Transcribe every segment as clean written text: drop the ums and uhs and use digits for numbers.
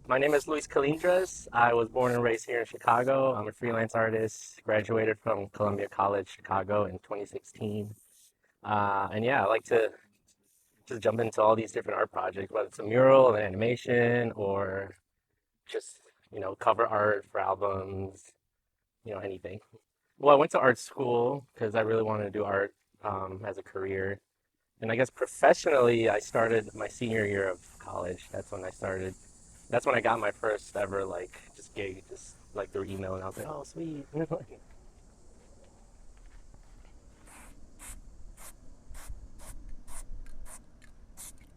My name is Luis Colindres. I was born and raised here in Chicago. I'm a freelance artist, graduated from Columbia College, Chicago in 2016. And yeah, I like to just jump into all these different art projects, whether it's a mural, an animation, or just, cover art for albums, anything. Well, I went to art school because I really wanted to do art as a career. And I guess professionally, I started my senior year of college. That's when I started. That's when I got my first ever like just gig, just like through email, and I was like, oh sweet.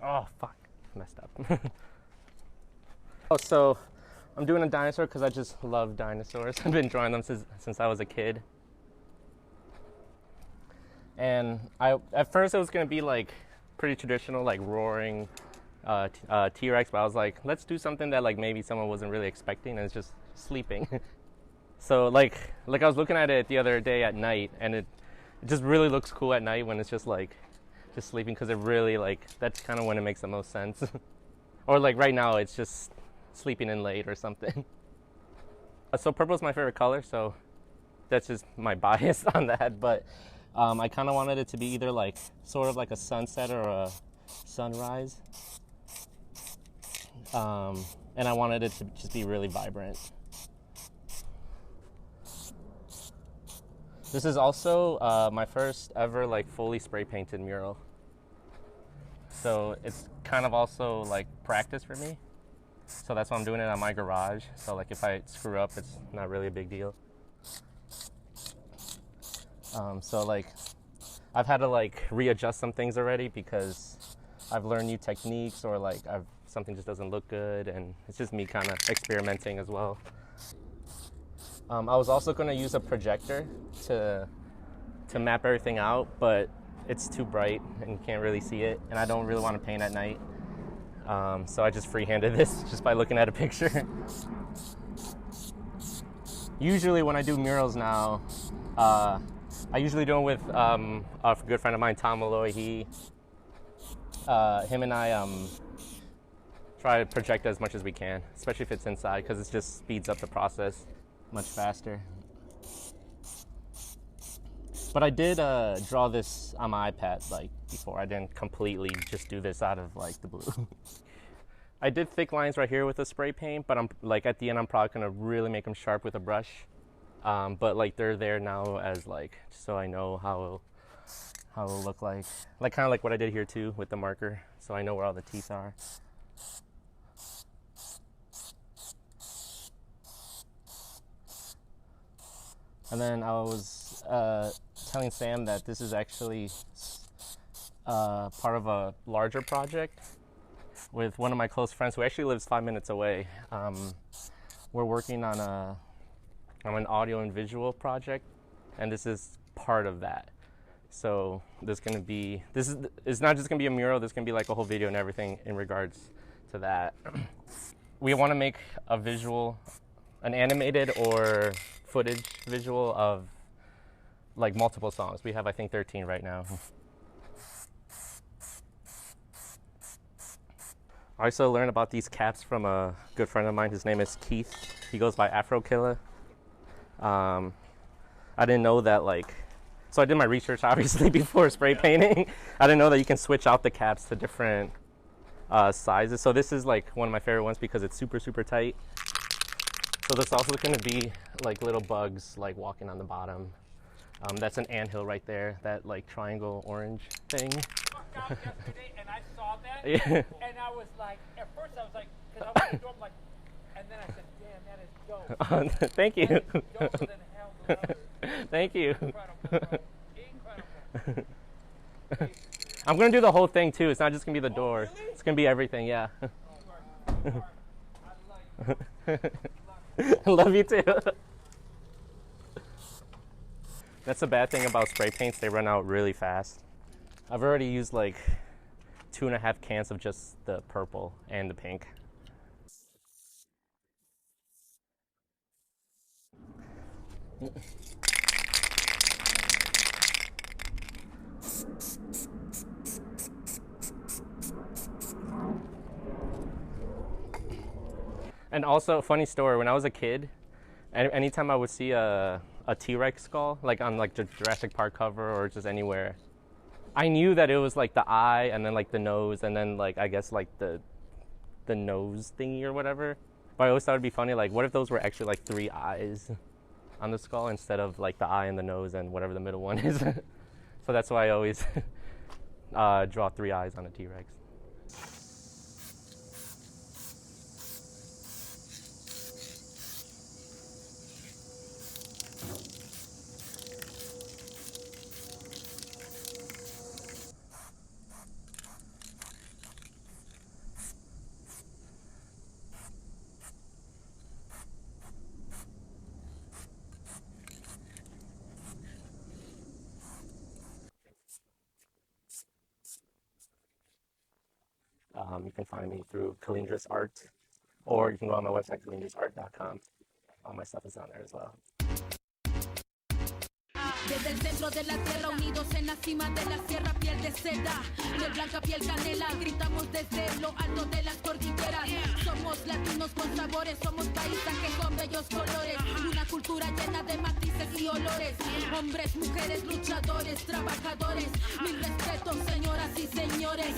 Oh fuck, messed up. Oh, so I'm doing a dinosaur because I just love dinosaurs. I've been drawing them since I was a kid. And I at first it was gonna be like pretty traditional, like roaring T-Rex, but I was like, let's do something that like maybe someone wasn't really expecting, and it's just sleeping. So like I was looking at it the other day at night, and it just really looks cool at night when it's just sleeping, because it really like that's kind of when it makes the most sense. Or like right now it's just sleeping in late or something. So purple is my favorite color, so that's just my bias on that. But I kind of wanted it to be either like sort of like a sunset or a sunrise, and I wanted it to just be really vibrant. This is also my first ever like fully spray painted mural, so it's kind of also like practice for me. So that's why I'm doing it on my garage. So like if I screw up, it's not really a big deal. So like I've had to like readjust some things already because I've learned new techniques, or like something just doesn't look good, and it's just me kind of experimenting as well. I was also going to use a projector to map everything out, but it's too bright and you can't really see it, and I don't really want to paint at night. So I just freehanded this just by looking at a picture. Usually when I do murals now, I usually do it with a good friend of mine, Tom Malloy. Him and I try to project as much as we can, especially if it's inside, because it just speeds up the process much faster. But I did draw this on my iPad like before. I didn't completely just do this out of like the blue. I did thick lines right here with a spray paint, but I'm like at the end I'm probably gonna really make them sharp with a brush. But like they're there now as like so I know how it'll look like kind of like what I did here too with the marker, so I know where all the teeth are. And then I was telling Sam that this is actually part of a larger project with one of my close friends who actually lives 5 minutes away. We're working on an audio and visual project, and this is part of that. So it's not just gonna be a mural. There's gonna be like a whole video and everything in regards to that. We want to make a visual, an animated or footage visual of like multiple songs. We have I think 13 right now. I also learned about these caps from a good friend of mine. His name is Keith. He goes by Afro Killer. I didn't know that so I did my research obviously before spray painting. I didn't know that you can switch out the caps to different sizes. So this is like one of my favorite ones because it's super, super tight. So there's also going to be like little bugs like walking on the bottom. That's an anthill right there, that like triangle orange thing. Walked out yesterday and I saw that, Yeah. and I was like, at first I was like, because I went to the door, I'm like, and then I said, damn, that is dope. Thank you. That is doper than hell to love. Thank you. Incredible, bro. Incredible. I'm going to do the whole thing too. It's not just going to be the door. Really? It's going to be everything, yeah. You are. I like you. Love you too. That's the bad thing about spray paints. They run out really fast. I've already used like 2.5 cans of just the purple and the pink. And also, funny story, when I was a kid, anytime I would see a T-Rex skull, like on like the Jurassic Park cover or just anywhere, I knew that it was like the eye and then like the nose and then like I guess like the nose thingy or whatever. But I always thought it'd be funny, like what if those were actually like 3 eyes on the skull instead of like the eye and the nose and whatever the middle one is. So that's why I always draw 3 eyes on a T-Rex. You can find me through Colindres Art, or you can go on my website, colindresart.com. All my stuff is on there as well. Desde el centro de la tierra, unidos en la cima de la sierra, piel de seda, de blanca piel canela, gritamos desde lo alto de las cordilleras. Somos latinos con sabores, somos paisajes con bellos colores, una cultura llena de matices y olores. Hombres, mujeres, luchadores, trabajadores, mil respetos, señoras y señores.